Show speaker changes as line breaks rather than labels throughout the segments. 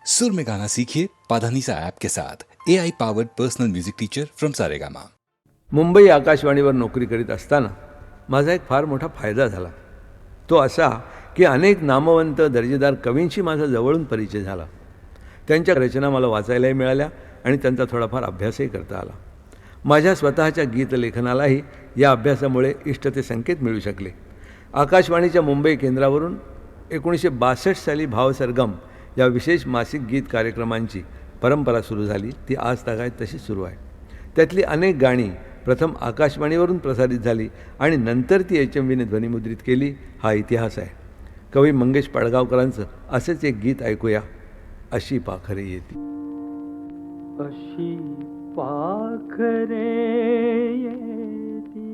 सुर में गाना सीखिए पाधानीसा ऐप के साथ AI powered personal music teacher from Saregama.
Mumbai आकाशवाणीवर नोकरी करीत असताना माझा एक फार मोठा फायदा झाला. तो असा की अनेक नामवंत दर्जेदार कवींशी माझा जवळून परिचय झाला. त्यांच्या रचना मला वाचायलाही मिळाल्या आणि त्यांचा थोडाफार अभ्यासही करता आला. माझ्या स्वतःच्या गीतलेखनालाही या अभ्यासामुळे इष्ट ते संकेत मिळू शकले. आकाशवाणीच्या मुंबई केंद्रावरून 1962 साली भावसरगम या विशेष मासिक गीत कार्यक्रमांची परंपरा सुरू झाली. ती आज तागायत तशी सुरू आहे. त्यातली अनेक गाणी प्रथम आकाशवाणीवरून प्रसारित झाली आणि नंतर ती HMVने ध्वनिमुद्रित केली. हा इतिहास आहे. कवी मंगेश पडगावकरांचं असेच एक गीत ऐकूया. अशी पाखरे येती.
अशी पाखरे येती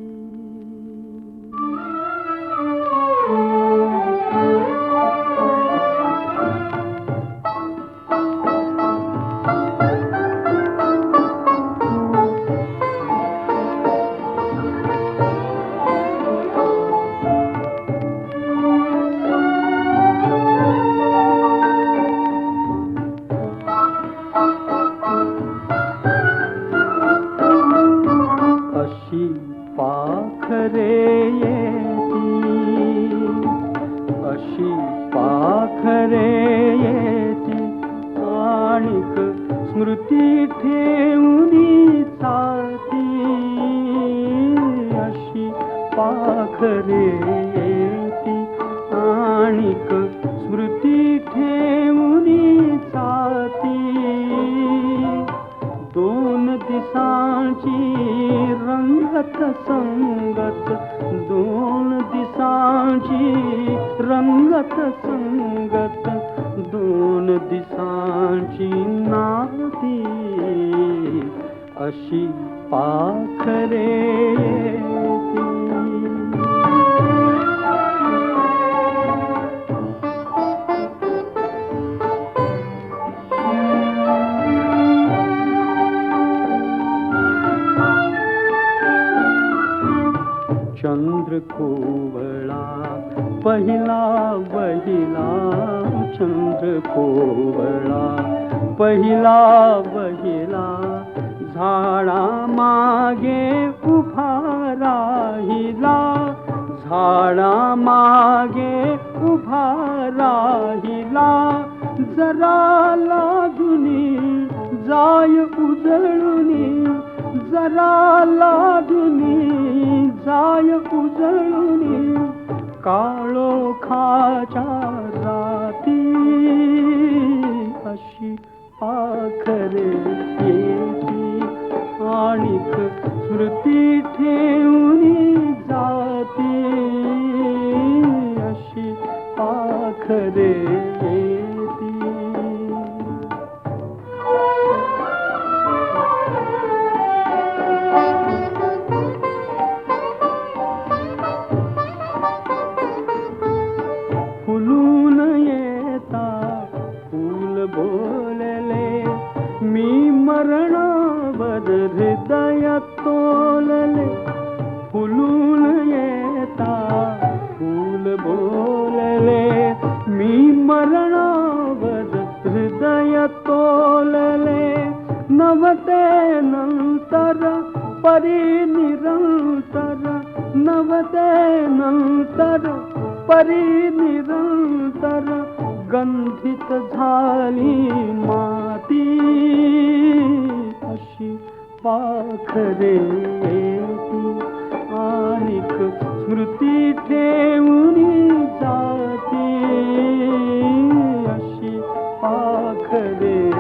अशी पाखरे येती आणिक स्मृती ठेवूनी चालती. अशी पाखरे येती आणिक स्मृती ठेवूनी चालती. दोन दिसांची रंगत संगत, दोन दिसांची रंगत संगत, दोन दिसांची नाती. अशी पाखरे येती. चंद्र कोवळा पहिला बहिला, चंद्र कोवळा पहिला बहिला, झाडा मागे उभा राहिला, झाडा मागे उभा राहिला. जरा लागुनी जाय उजळुनी, जरा लागुनी जाय उजळुनी, काळोखाच्या राती. अशी पाखरे येती आणिक स्मृती ठेवूनी जाती. अशी पाखरे येती. फुलून येता फूल बोलले, मी मरणावर हृदय तोलले. फुलून येता फूल बोलले, मी मरणावर हृदय तोलले. नवते नंतर परी निरंतर, नवते नंतर परी निरंतर, गंधित झाली माती. अशी पाखरे येती आणिक स्मृती ठेवूनी जाती. अशी पाखरे येती.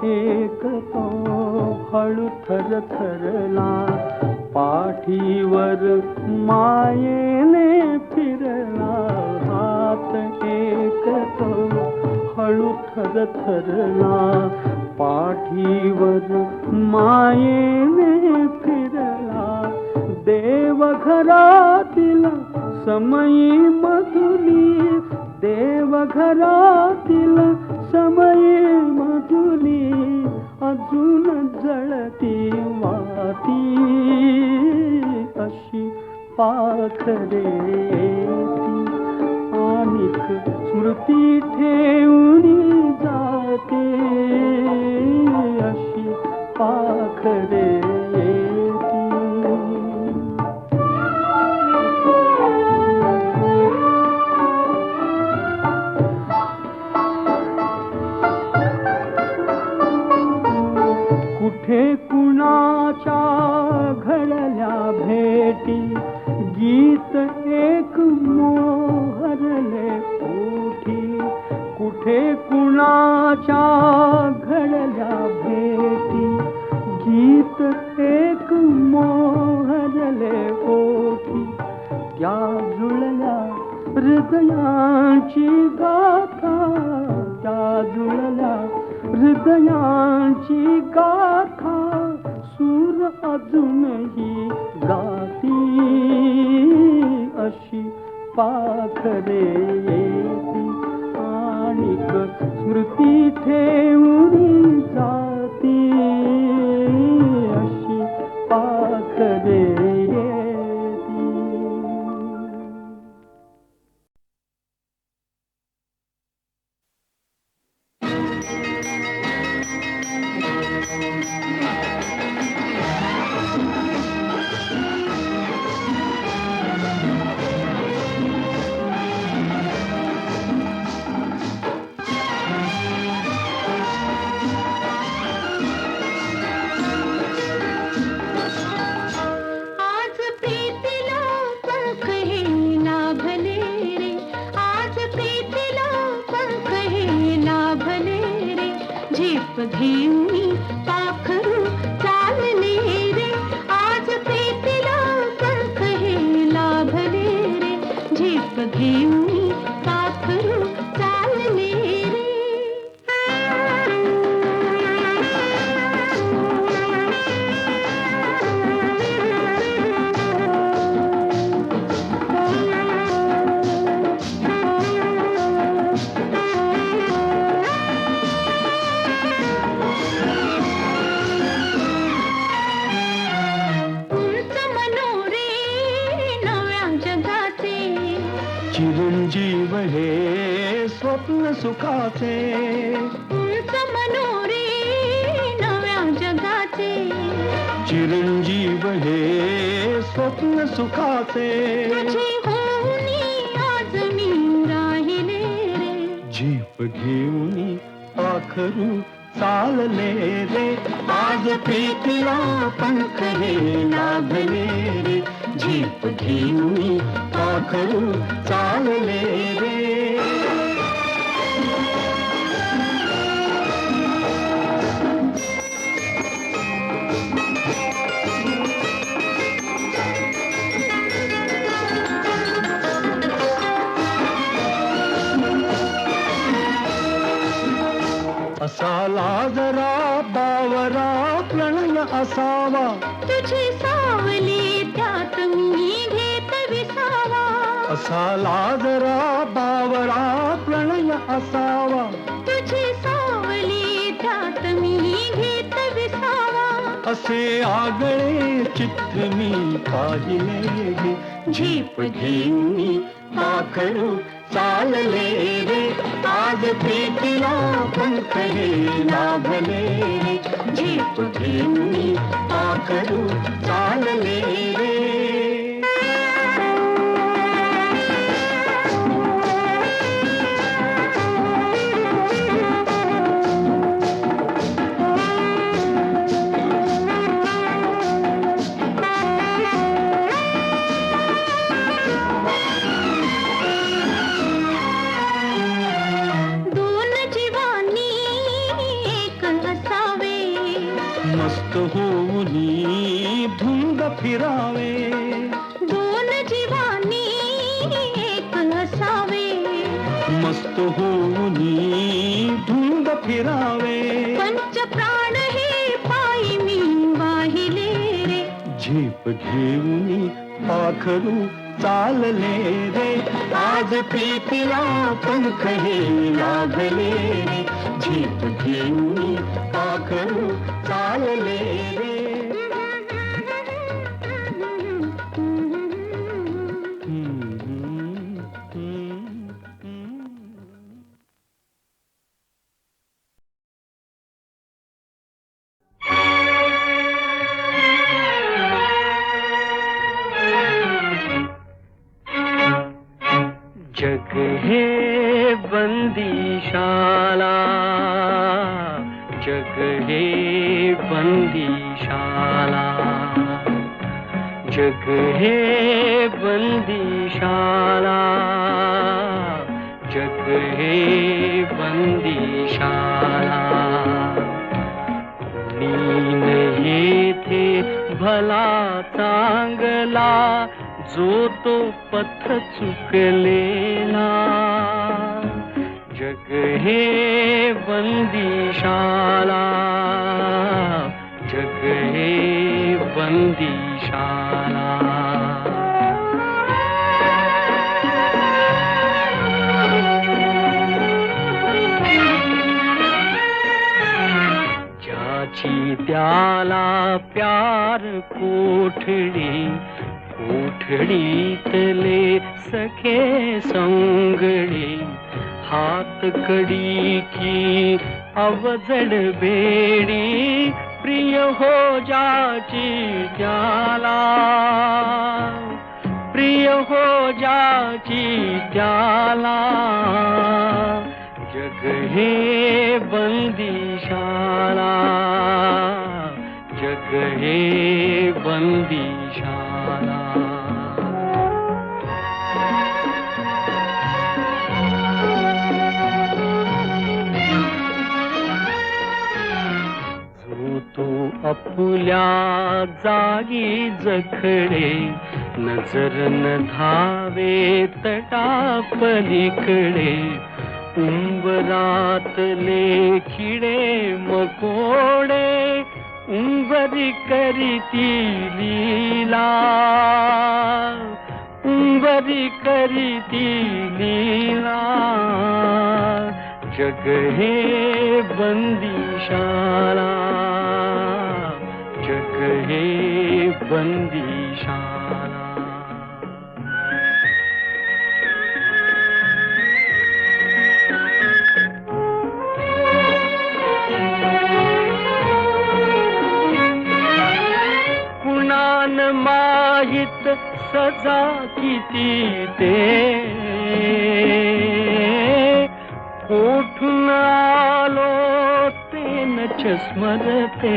एक तो हळू थर थरला, पाठीवर मायेने फिरला. हात एक तो हळू थर थरला, पाठीवर मायेने फिरला. देवघरातील समयी मधुली, देवघरातील समयी मजुली अजून जळती वाती अशी पाखरे आणिक स्मृती ठेवून जाते अशी पाखरे कुठे कुणाच्या घडल्या भेटी गीत एक मोहरले ओठी कुठे कुणाच्या घडल्या भेटी गीत एक मोहरले ओठी त्या जुळल्या हृदयांची गाथा त्या जुळल्या हृदयांची गाथा सूर अजूनही गाती अशी पाखरे येती आणिक स्मृती ठेवून जाती अशी पाखरे येती.
घेऊनी पाखरू चालले रे आज प्रीतीला पंख हे लाभले रे झेप घेऊनी पाखरू चालले रे.
चिरंजीव हे स्वप्न सुखाचे
उंच मनोरे नव्या जगाचे
चिरंजीव हे स्वप्न सुखाचे
तुझी होऊनी आज मी राहिले रे
झेप घेऊनी पाखरू चालले रे आज प्रीतीला पंख हे लाभले रे झेप घेऊनी पाखरू चालले रे. असाला जरा बावरा प्रणय असावा
तुझी सावली त्यात मी घेत विसावा
असाला जरा बावरा प्रणय असावा
तुझी सावली त्यात मी घेत विसावा
असे आगळे चित्र मी पाहिले गे झेप घेऊनी पाखरू चालले रे आज प्रीतीला पंख हे लाभले रे झेप घेऊनी पाखरू चालले रे. मस्त होऊनी धुंद फिरावे
दोन जीवानी एक असावे
मस्त होऊनी धुंद फिरावे
पंच प्राण हे पायी मी वाहिले रे
झेप घेऊनी पाखरू चालले रे, आज प्रीतीला पंख हे लागले रे, झेप घेऊन पाखरू चालले रे. जग हे बंदीशाला, जग हे बंदीशाला, जग हे बंदीशाला, जग हे बंदीशाला. कोणी नाही येथे भला चांगला, जो तो पथ चुकलेला. जग हे बंदीशाला, जग हे बंदीशाला. ज्याची त्याला प्यार कोठडी, कोठडीतले सखे संगडे, हात कडी की अवजड बेडी, प्रिय हो जाची त्याला, प्रिय हो जाची त्याला. जग हे बंदीशाला, जग हे बंदीशाला. जो तो आपुल्या जागी जखडे, नजर न धावे तटापलीकडे. उंबरातले किडे मकोडे, उंबरी करीती लीला, उंबरी करीती लीला. जग हे बंदीशाला, जग हे बंदीशाला. कुणान माहित सजा किती ते, कोठून आलो ते नच स्मरते.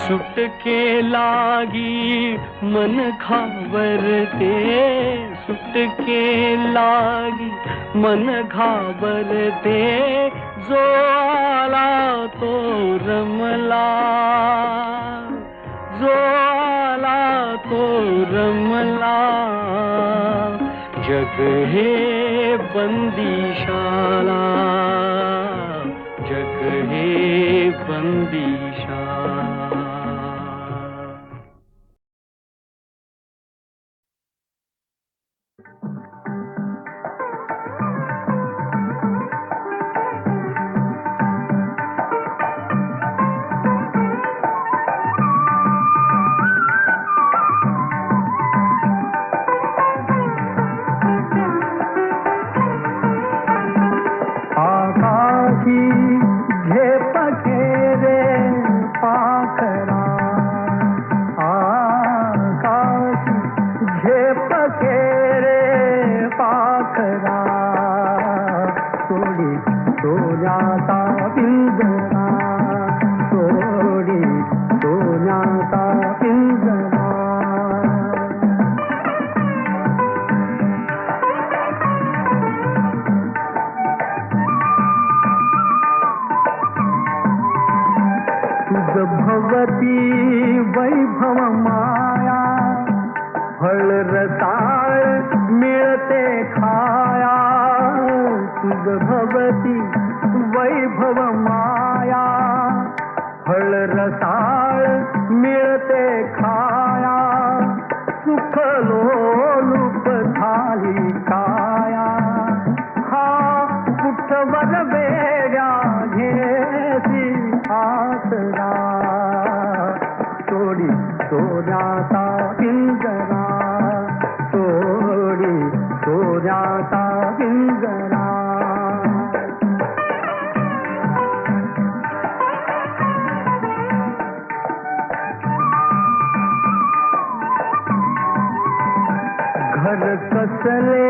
सुटके लागी मन घाबरते, सुटके लागी मन घाबरते. जो आला तो रमला, जो आला तो रमला. जग हे बंदीशाला, जग हे बंदीशाला.
भवती वैभव माया, फळ रसाळ मिळते खाया. तुझ भवती वैभव माया, फळ रसाळ मिळते खाया. सुख लोलुप कसले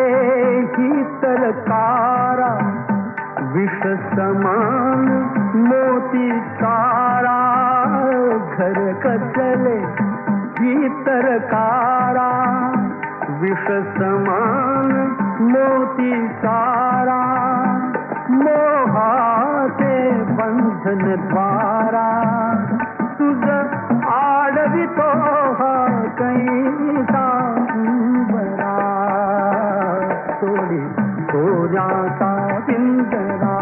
ही तरकारा, विष समान मोती चारा. घर कसले ही तरकारा, विष समान मोती चारा. मोहाचे बंधन द्वारा, तुझ आडवितो हा कैसा बरा. सोडी सोन्याचा पिंजरा,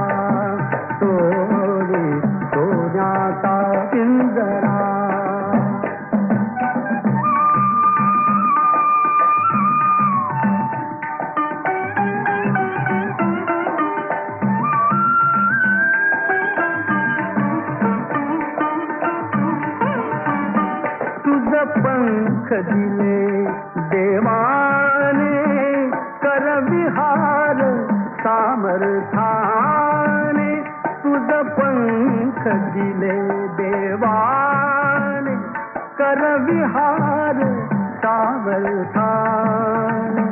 सोडी सोन्याचा पिंजरा. पंख दिले देवाने, कर विहार सामर्थाने. तुझ पंख दिले देवाने, कर विहार सामर्थाने.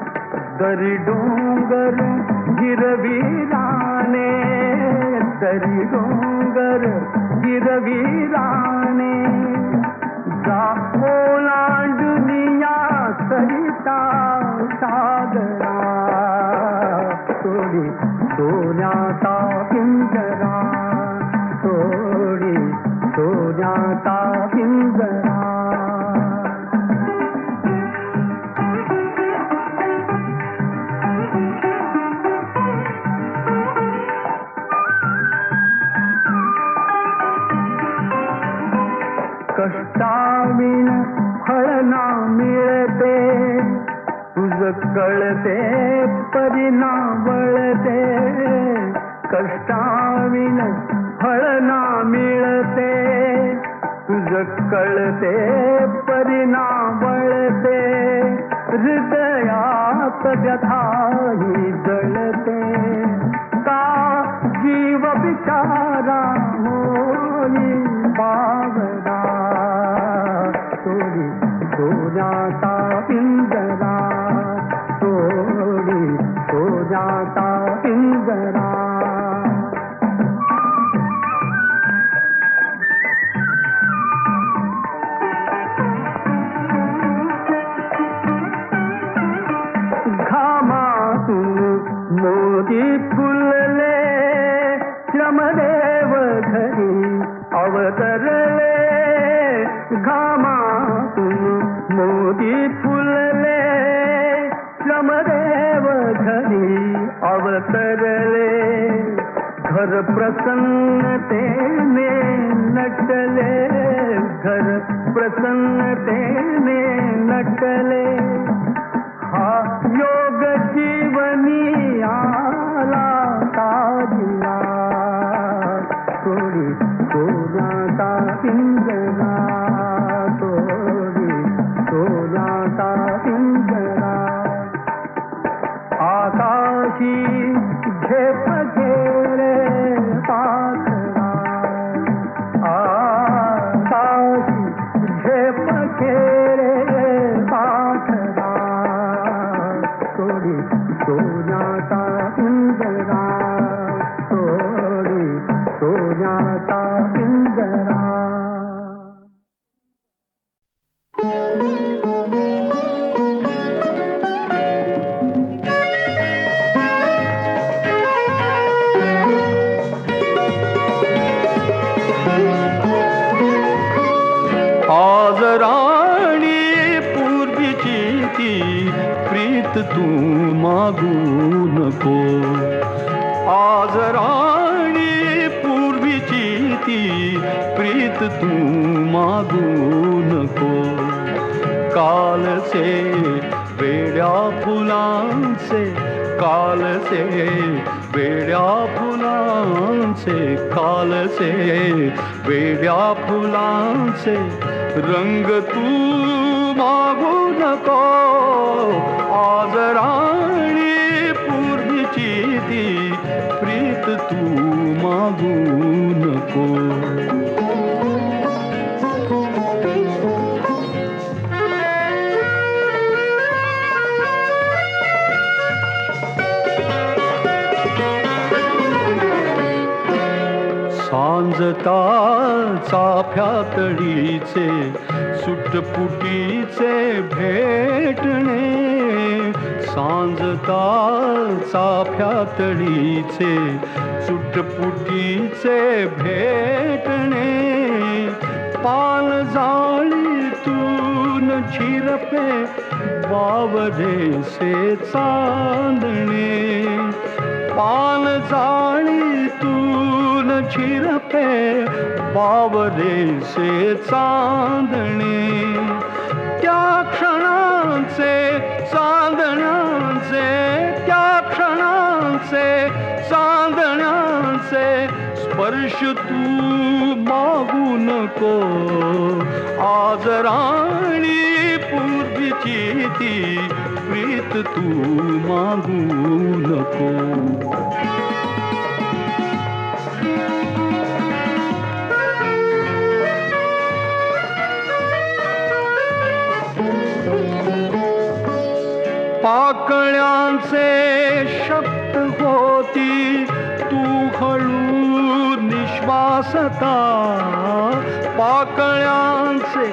दरी डोंगर गिरविराने, दरी डोंगर गिरविराने. जा ओलांडुनिया सरिता सागरा, सोडी सोन्याचा पिंजरा, सोडी सोन्याचा पिंजरा. कष्टाविण फळ ना मिळते, तुझ कळते परिणाम वळते. कष्टाविण फळ ना मिळते, तुझ कळते परिणाम वळते. हृदयात व्यथाही जळते, का जीव बिचारा होई बावरा. सोडी सोन्याचा पिंजरा, सोडी सोन्याचा पिंजरा. घामातून मोती फुलले, श्रमदेव घरी अवतरले. घामातून मोती फुलले, श्रमदेव घरी अवतरले. घर प्रसन्नतेने नटले, घर प्रसन्नतेने नटले. हा योग जीवनी आला साधिला, सोडी सोन्याचा पिंजरा, सोडी सोन्याचा पिंजरा. आकाशी झेप घेरे पाखरा, आकाशी झेप घेरे पाखरा. सोडी सोन्याचा पिंजरा, सोडी सोन्याचा पिंजरा.
आज राणी पूर्वीची ती प्रीत तू मागू नको. आज राणी पूर्वीची ती प्रीत तू मागू नको. कालचे वेड्या फुलांचे, कालचे वेड्या फुलांचे, कालचे वेड्या फुलांचे रंग तू मागू नको. आज राणी पूर्वीची ती प्रीत तू मागू नको. सांजता चाफ्यातळीचे सुटपुटीचे भेटणे, सांजता चाफ्यातळीचे सुटपुटीचे भेटणे, पाल जाळीतून झिरपे वावरेसे चांदणे, पाल जाळीतून झिरपे वावरेसे चांदणे, त्या क्षणांचे चांदण्यांचे, त्या क्षणांचे चांदण्यांचे स्पर्श तू मागू नको, आज राणी पूर्वीची ती प्रीत तू मागू नको. पाकळ्यांचे शब्द होती तू हळू निश्वासता, पाकळ्यांचे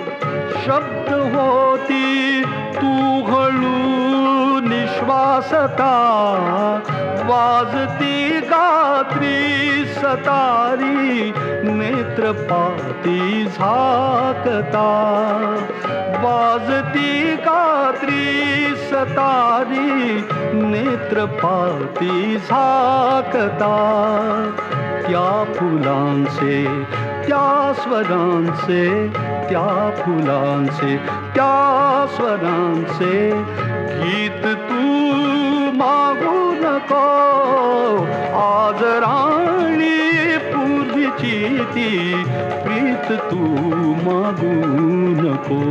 शब्द होती तू हळू निश्वासता, वाजती गात्री सतारी नेत्रपाती झाकता, वाजती गात्री सतारी नेत्रपाती झाकता, त्या फुलांचे त्या स्वरांचे, त्या फुलांचे त्या स्वरांचे गीत तू मागू नको, आज राणी पूर्वीची ती प्रीत तू मागू नको.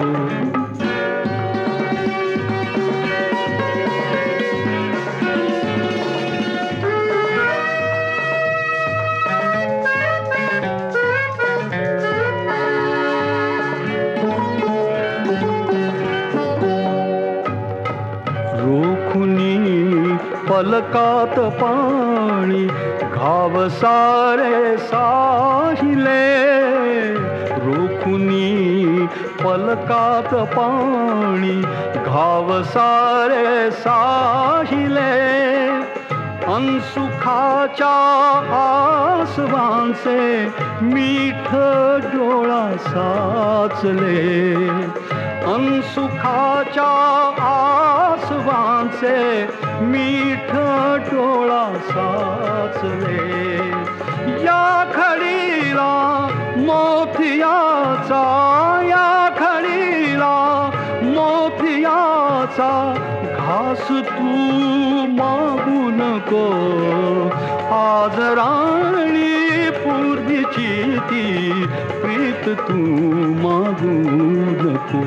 पलकात पाणी घाव सारे साहिले, रोखुनी पलकात पाणी घाव सारे साहिले, अनसुखाच्या आसवांचे मीठ डोळा साचले, अनसुखाच्या आसवांचे मीठ डोळा साचले, या खडीला मोतियाचा, या खडीला मोतियाचा घास तू मागू नको, आज राणी पूर्वीची ती प्रीत तू मागू नको.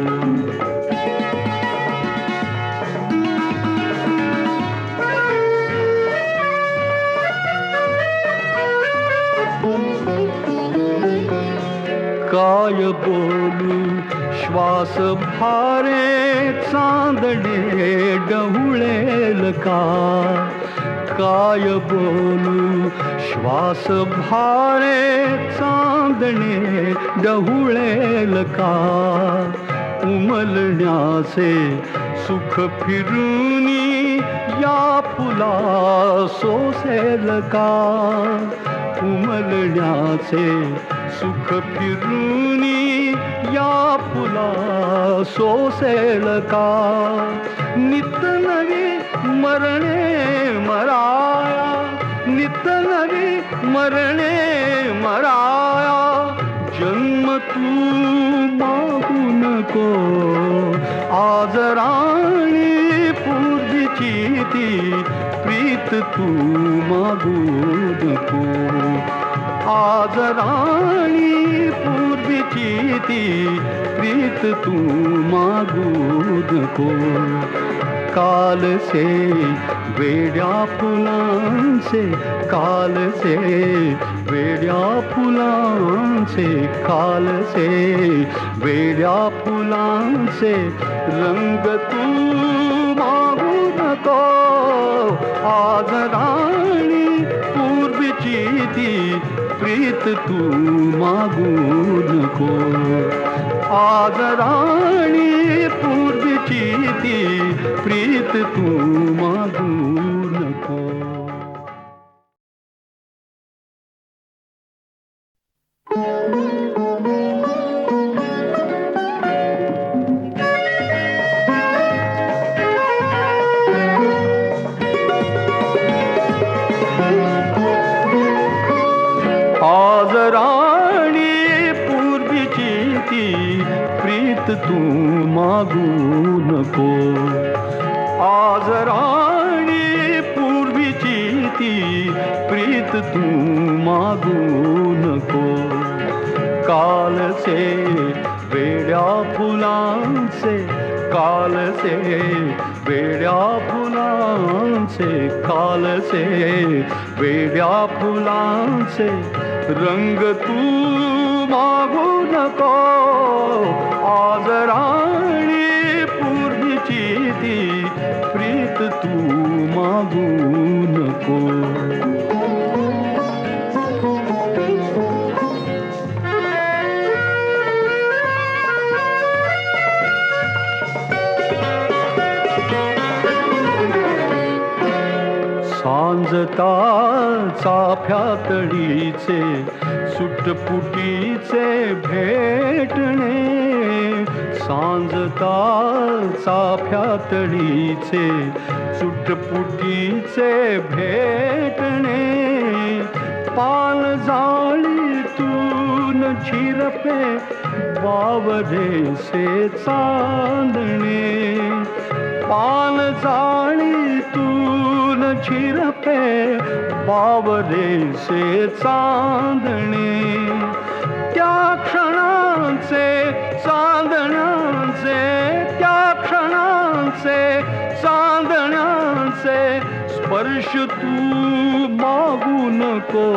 काय बोलू श्वास भारे चांदणे डहुळेल का, काय बोलू श्वास भारे चांदणे डहुळेल का, उमलण्याचे सुख फिरूनी या फुला सोसेल का, उमलण्याचे सुख फिरूनी या फुला सोसेल का, नित नवी मरणे मराया, नित नवी मरणे मराया, जन्म तू मागू नको, आज राणी पूर्वीची ती प्रीत तू मागू नको, आज राणी पूर्वीची ती प्रीत तू मागू नको. काल से वेड्या फुलांचे, काल से वेड्या फुलांचे, काल से वेड्या फुलांचे रंग तू मागू नको, आज राणी पूर्वीची ती प्रीत तू मागू नको. आज राणी पूर्वीची ती प्रीत तू मागू नको. आज राणी पूर्वीची ती प्रीत तू मागू नको. आज राणी पूर्वीची ती प्रीत तू मागू नको. कालचे वेड्या फुलांचे, कालचे वेड्या फुलांचे, कालचे वेड्या फुलांचे रंग तू मागू नको. आज राणी पूर्वीची ती प्रीत तू मागू नको. सांजता चाफ्यातळीचे सुटपुटीचे भेटणे. सांजता चाफ्यातळीचे सुटपुटीचे भेटणे. पान जाळीतून झिरपे वावरेसे चांदणे. पान जाळीतून झिरपे वावरेसे चांदणे. त्या क्षणांचे चांदण्याचे, त्या क्षणांचे चांदण्याचे स्पर्श तू मागू नको.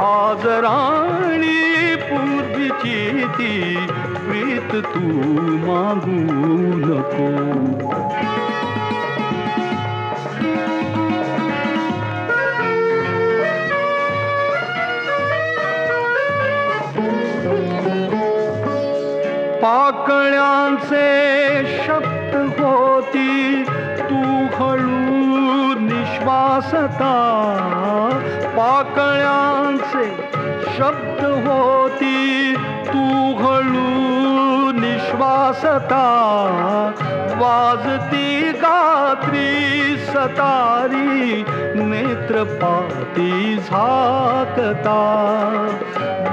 आज राणी पूर्वीची ती प्रीत तू मागू नको. पाकळ्यांचे शब्द होती तू हळू निश्वासता. पाकळ्यांचे शब्द होती तू हळू निश्वासता. वाजती गात्री सतारी नेत्रपाती झाकता.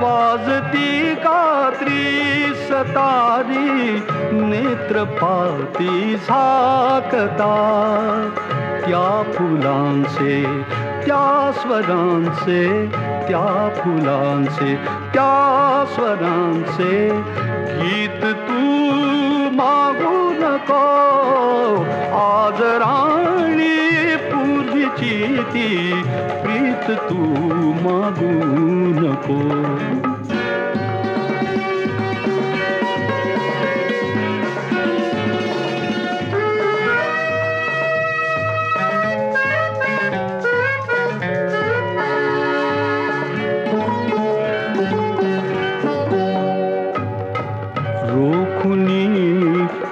वाजती गात्री सतारी नेत्रपाती झाकता. त्या फुलांचे, त्या स्वरांचे, त्या फुलांचे, त्या स्वरांचे गीत तू मागू नको. आज राणी पूर्वीची ती प्रीत तू मागू नको.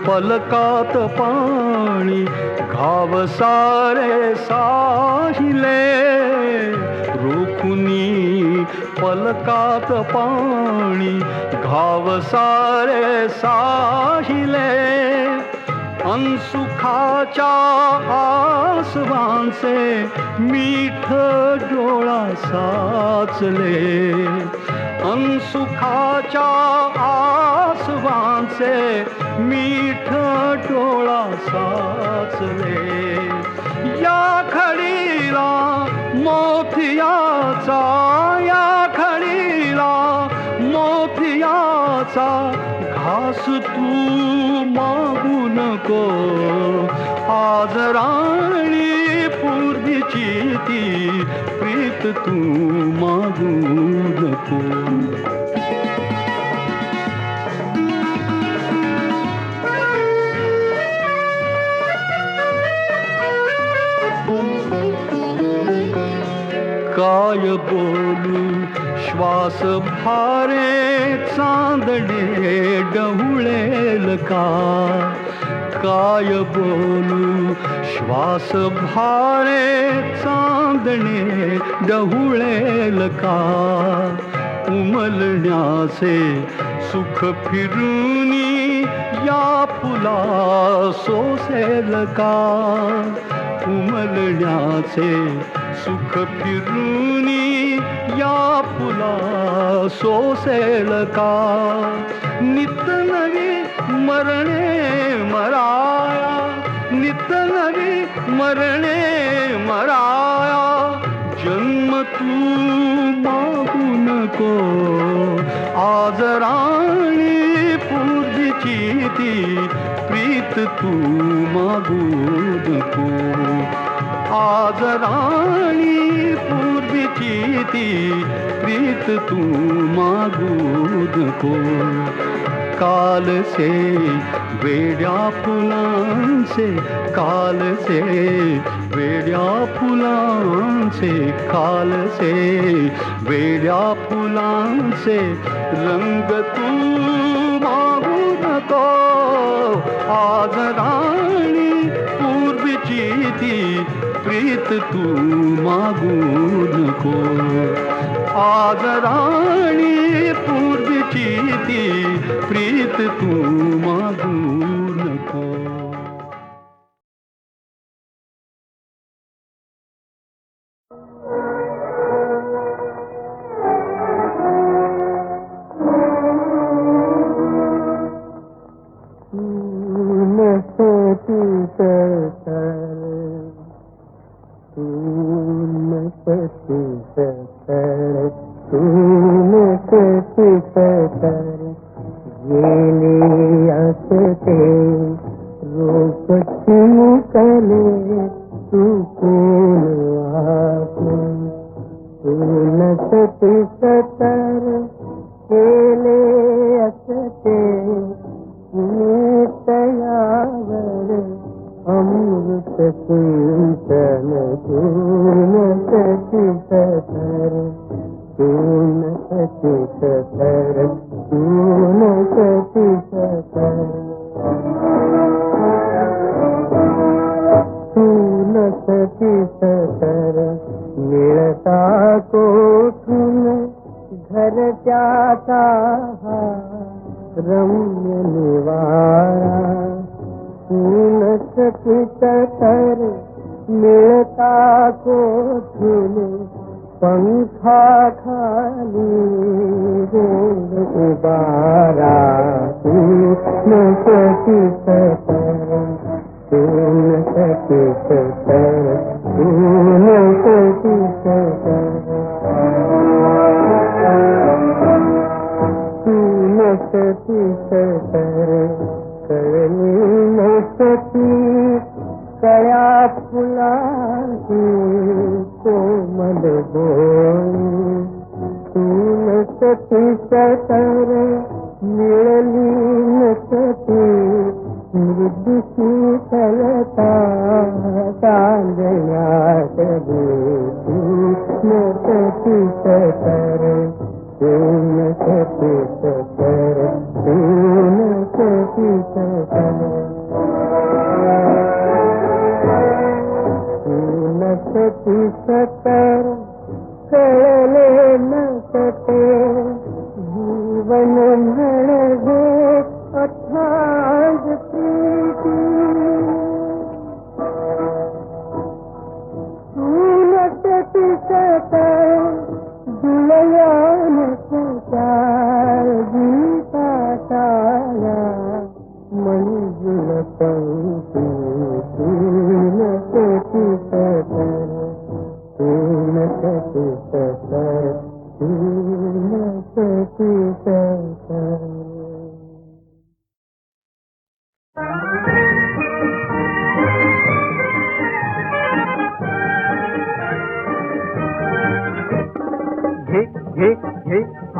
पलकात पाणी घाव सारे साहिले. रोखुनी पलकात पाणी घाव सारे साहिले. अनसुखाच्या आसवांचे मीठ डोळा साचले. अनसुखाच्या आसवांचे मीठ डोळा साचले. या खडीला मोतियाचा, या खडीला मोतियाचा घास तू मागू नको. आज राणी पूर्वीची ती प्रीत तू मागू नको. काय बोलू श्वास भारे चांदणे डहुळेल का काय बोलू श्वास भारे चांदणे डहुळेल का उमलण्याचे सुख फिरूनी या फुला सोसेल का उमलण्याचे सुख फिरूनी या फुला सोसेल का नित नवी मरणे मराया नित नवी मरणे मराया जन्म तू मागू नको आज राणी पूर्वीची ती प्रीत तू मागू नको आज राणी पूर्वीची ती प्रीत तू मागू नको काल से वेड्या फुलांचे काल से वेड्या फुलांचे काल से वेड्या फुलांचे रंग तू मागू नको आज राणी पूर्वीची ती प्रीत तू मागू नको आज राणी पूर्वीची ती प्रीत तू मागू नको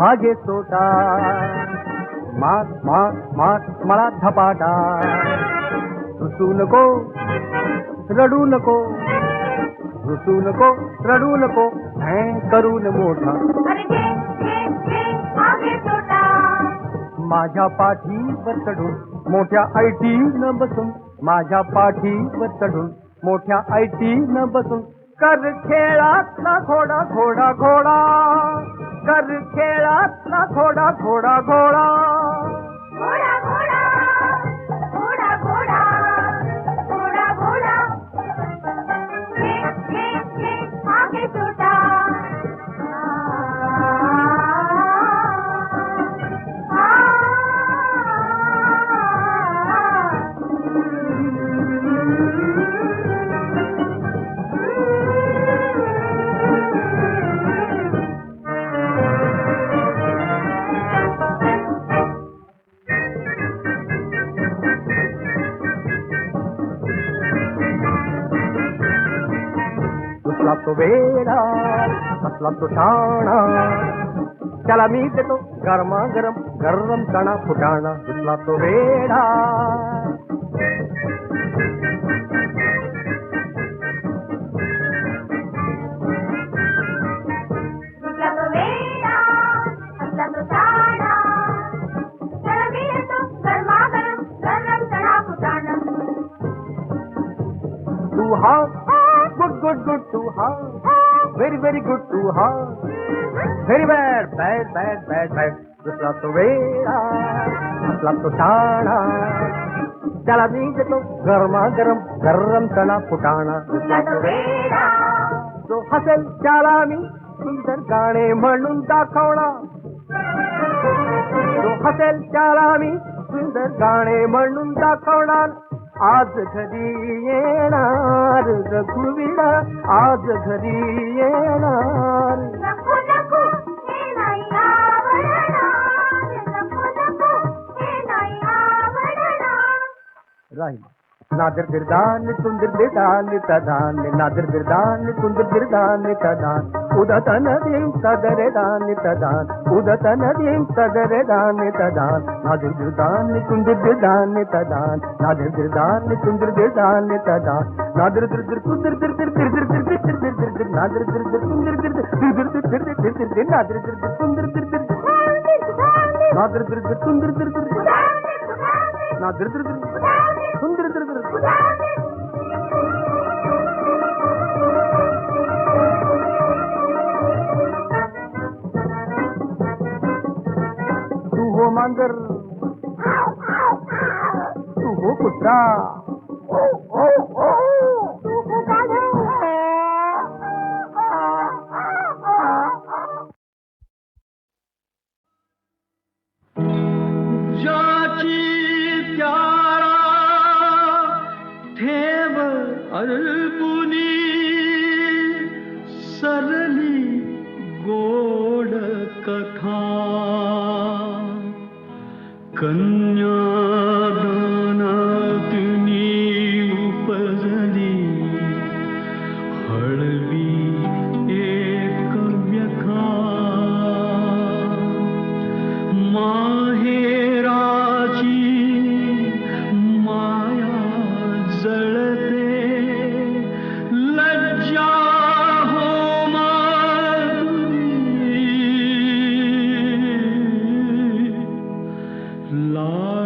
आगे सोटा मार मार मार मला धपाटा रुसू नको रडू नको रुसू नको रडू नको करून मोठा
अरे
माझ्या पाठीवर चढून मोठ्या IT न बसून, माझ्या पाठीवर चढून मोठ्या IT न बसून, कर खेळातला घोडा घोडा घोडा, कर खेळातला घोडा घोडा घोडा.
घोडा घोडा घोडा घोडा घोडा घोडा हे हे हे आगे छोटा
कसला तो वेडा, कसला तो शाणा, त्याला मी देतो गरमागरम गरम चणा फुटाणा. कसला तो वेडा,
तुझा तो वेडा असला तो शाणा, त्याला मी देतो गरमागरम गरम चणा फुटाणा.
तू हा गुड गुड गुड, तू हा व्हेरी व्हेरी गुड, तू हा very bad bad bad bad bad. कसला तो वेडा, कसला तो शाणा, त्याला मी देतो गरमागरम गरम चणा फुटाणा.
तुझा तो वेडा
जो हसेल त्याला मी सुंदर गाणे म्हणून दाखवणार, जो हसेल त्याला मी सुंदर गाणे म्हणून दाखवणार. आज घरी येणार रघुवीरा, आज घरी येणार.
नको नको हे नाही आवडणार, नको नको हे नाही आवडणार.
राहील नादर दिरदान सुंदर दिरदान तदान, नादर दिरदान सुंदर दिरदान तदान. उदत नदीं सदरे दान तदान, उदत नदीं सदरे दान तदान. नादर दिरदान सुंदर दिरदान तदान, नादर दिरदान सुंदर दिरदान तदान. नादर दिर सुंदर दिर दिर दिर दिर दिर दिर दिर दिर दिर, नादर दिर सुंदर दिर दिर दिर दिर दिर दिर दिर दिर दिर, नादर दिर सुंदर दिर दिर, नादर दिर सुंदर दिर दिर, नादर दिर सुंदर दिर दिर. तू हो मांजर, तू हो कुत्रा,
ज्याची त्याला ठेव अर्पुनी, सरली गोड कथा. कन्यादानातुनी उपजली हळवी एक व्यथा. माहेराची माया जळते, लज्जा हो माधुरी. ला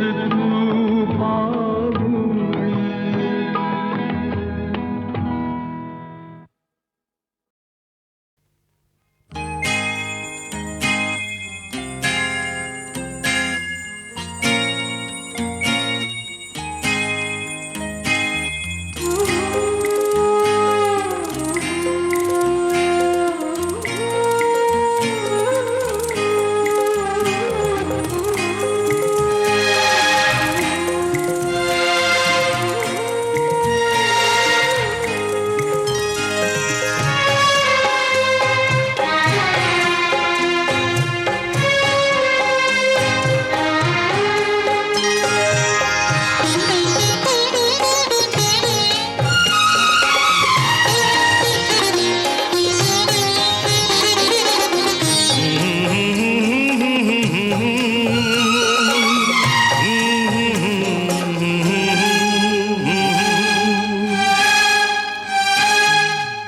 तू बाबुड़ी।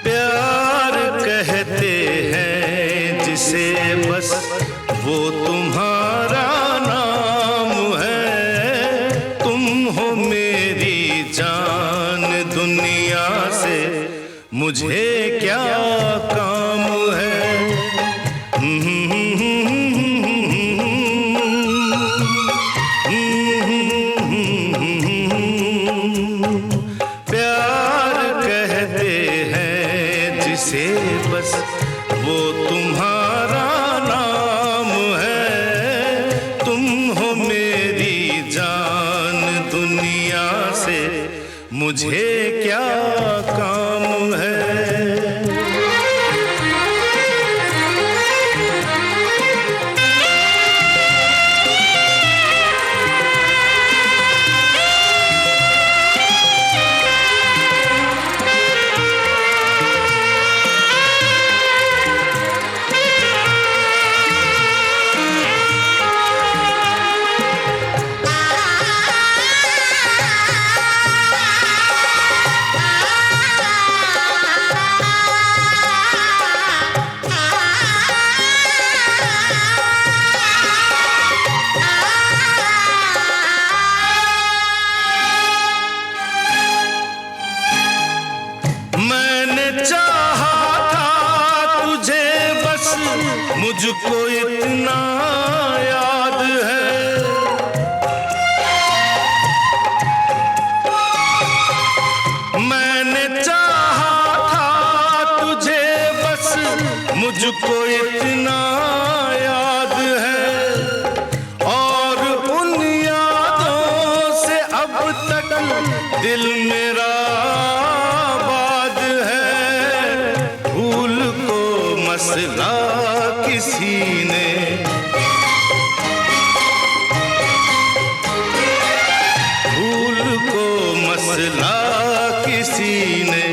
प्यार कहते हैं जिसे बस वो तुम्हारा नाम है। तुम हो मेरी जान, दुनिया से मुझे क्या काम है। प्यार कहते हैं जिसे बस वो तुम्हारा नाम है। तुम हो मेरी जान, दुनिया से मुझे क्या काम है। मैंने चाहा था तुझे बस, मुझको इतना याद है। मैंने चाहा था तुझे बस, मुझको इतना याद है। और उन यादों से अब तक दिल मेरा मसला किसी ने भूल को मसला किसी ने,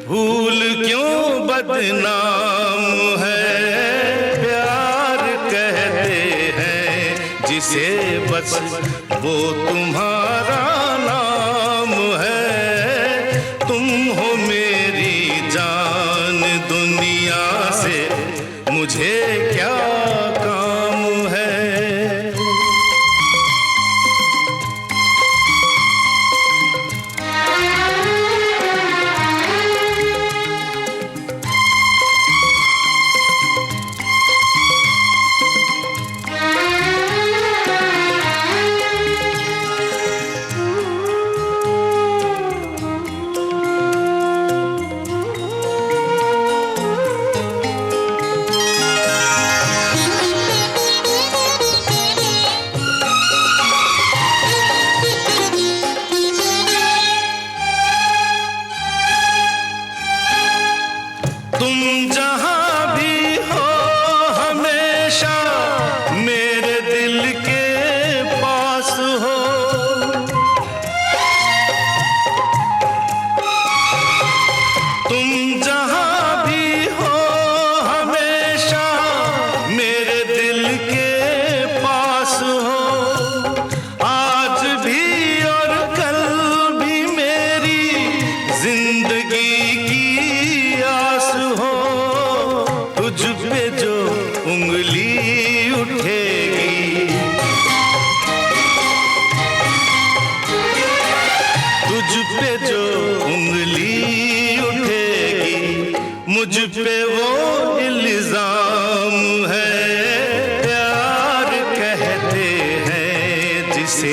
भूल क्यों बदनाम है। प्यार कहते हैं जिसे बस वो तुम्हारा नाम है। तुम हो मेरी जान, दुनिया से मुझे क्या काम है।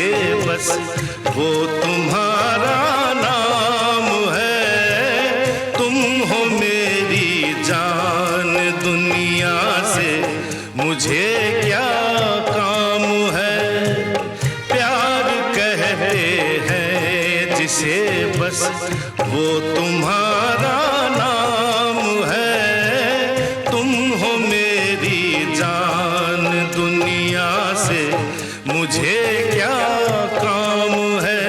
जिसे बस वो तुम्हारा नाम है। तुम हो मेरी जान, दुनिया से मुझे क्या काम है। प्यार कहते हैं जिसे बस वो तुम्हारा नाम है। तुम हो मेरी जान, दुनिया से मुझे क्या काम है।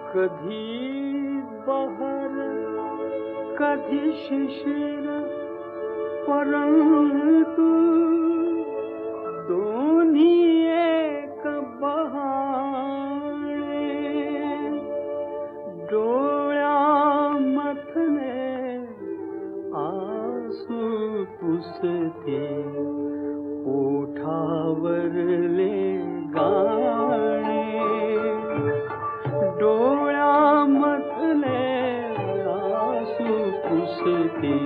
कधी बहर कधी शिशिर, परंतु दोन्ही एक बहाणे। डोळ्यामधले आसू पुसते, ओठावरले गाणे। डोळ्यामधले आसू पुसते,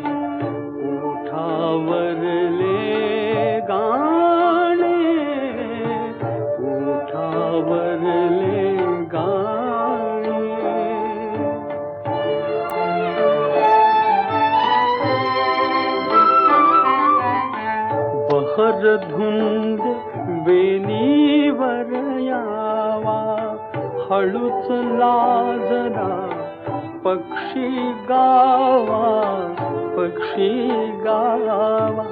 ओठावरले गाणे। ओठावरले गाणे। बहर धुंद वेलीवर यावा, हळूच लाजरा पक्षी गावा, पक्षी गावा।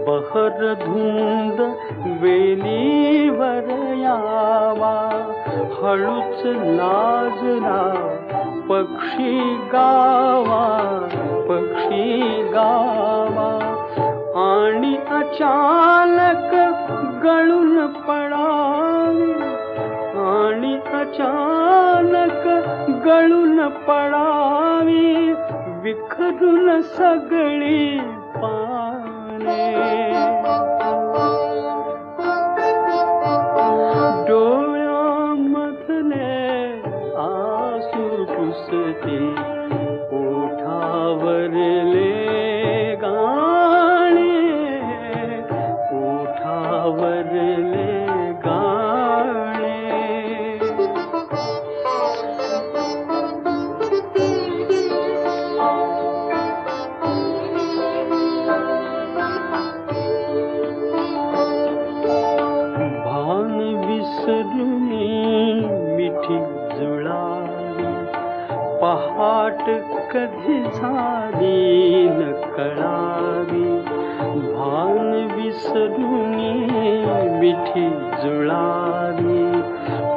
बहर धुंद वेलीवर यावा, हळूच लाजरा पक्षी गावा, पक्षी गावा। आणि अचानक गळून पडावे, आणि अचानक गळून पडावी, विखरून सगळी पाने। डोळ्यामधले आसू पुसते, ओठावरले गाणे। ओठावरले गाणे। भान विसरुनी मिठी जुळावी, पहाट कधी झाली न कळावी। भान विसरुनी मिठी जुळावी,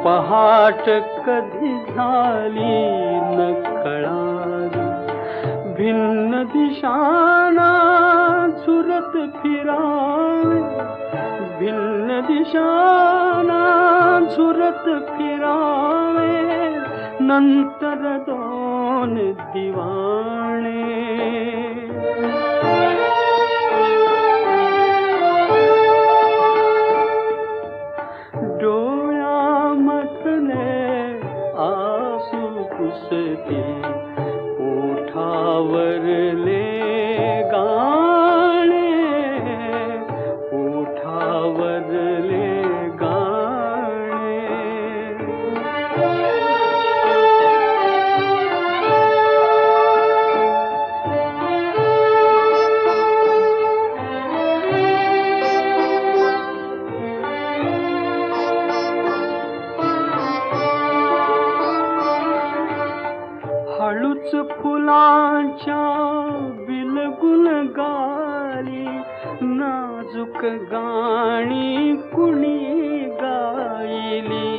पहाट कधी झाली न कळावी। भिन्न दिशांना झुरत फिरावे, भिन्न दिशांना झुरत फिरावे। नंतर दोन दिवाणे। डोळ्यामधले आसू पुसते, ओठावरले गाणे। ओठावरले गाणे। हळूच फुला फुलांच्या बिलगुल गाली नाजूक गाणी कुणी गायली.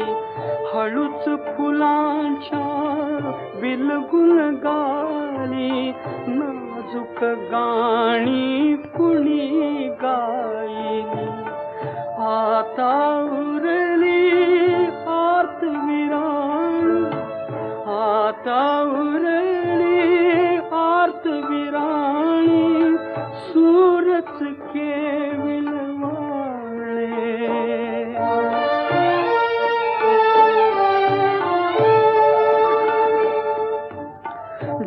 हळूच फुलांच्या बिलगुल गाली नाजूक गाणी कुणी गायली. आता उरली आर्तविराण, आता उरली आर्तविराणी सूरच केविल वाळे.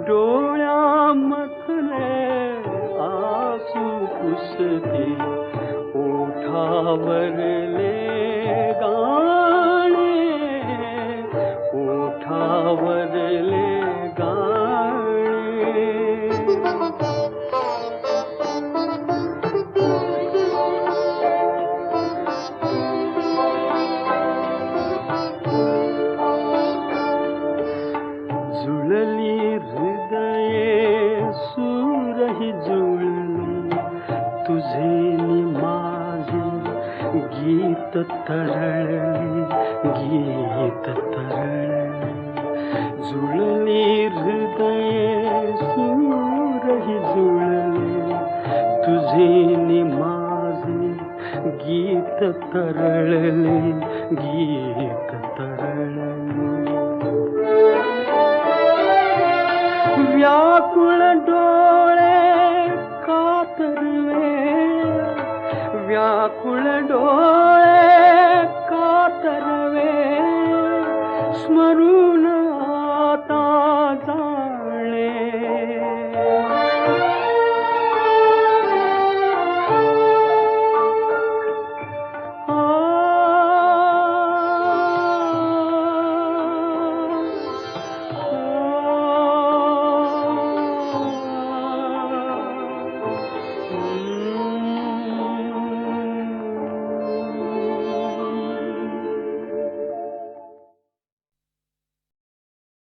डोळ्यामधले आसू पुसते ओठावरले गाणे, ओठावरले गाणे. जुळली हृदये सूरही जुळली तुझे नि माझे गीत तरळले, गीत तरळले. जुळली हृदये सूरही जुळले तुझे नि माझे गीत तरळले, गीत तरळले. व्याकुळ डोळे कातरवे, व्याकुळ डोळे